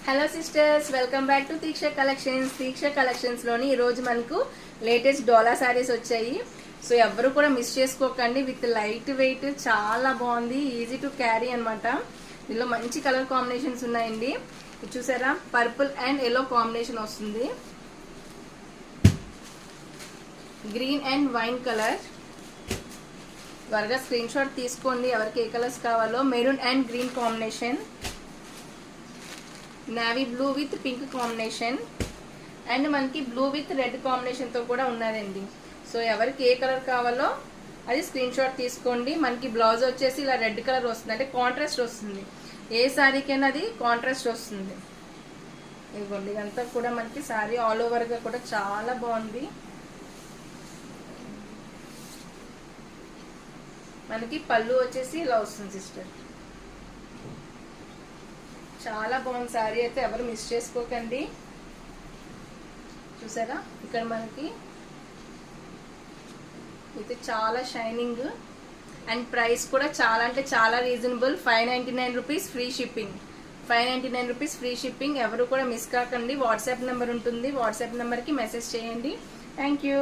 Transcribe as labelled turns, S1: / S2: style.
S1: Hello sisters, welcome back to Deeksha collections. Deeksha collections లోని ఈ రోజు మనకు లేటెస్ట్ డోలా సారీస్ వచ్చాయి. సో ఎవరు కూడా మిస్ చేసుకోకండి. విత్ లైట్ వెయిట్, చాలా బాగుంది, ఈజీ టు క్యారీ అనమాట. దీనిలో మంచి కలర్ కాంబినేషన్స్ ఉన్నాయండి. చూసారా, పర్పుల్ అండ్ ఎల్లో కాంబినేషన్ వస్తుంది, గ్రీన్ అండ్ వైన్ కలర్. త్వరగా స్క్రీన్ షాట్ తీసుకోండి ఎవరికి ఏ కలర్స్ కావాలో. Maroon and green combination, navy blue with pink combination, and మనకి బ్లూ విత్ రెడ్ కాంబినేషన్ తో కూడా ఉన్నదండి. సో ఎవరికి ఏ కలర్ కావాలో అది స్క్రీన్ షాట్ తీసుకోండి. మనకి బ్లౌజ్ వచ్చేసి ఇలా రెడ్ కలర్ వస్తుంది, అంటే కాంట్రాస్ట్ వస్తుంది. ఏ శారీకైనా అది కాంట్రాస్ట్ వస్తుంది. ఇదిగోండి, ఇదంతా కూడా మనకి శారీ ఆల్ ఓవర్ గా కూడా చాలా బాగుంది. మనకి పళ్ళు వచ్చేసి ఇలా వస్తుంది సిస్టర్. చాలా బాగుంది శారీ అయితే, ఎవరు మిస్ చేసుకోకండి. చూసారా, ఇక్కడ మనకి ఇది చాలా షైనింగ్ అండ్ ప్రైస్ కూడా చాలా అంటే చాలా reasonable. 599 rupees free shipping. 599 rupees free shipping. ఎవరు కూడా మిస్ కాకండి. వాట్సాప్ నెంబర్ ఉంటుంది, వాట్సాప్ నెంబర్కి మెసేజ్ చేయండి. Thank you.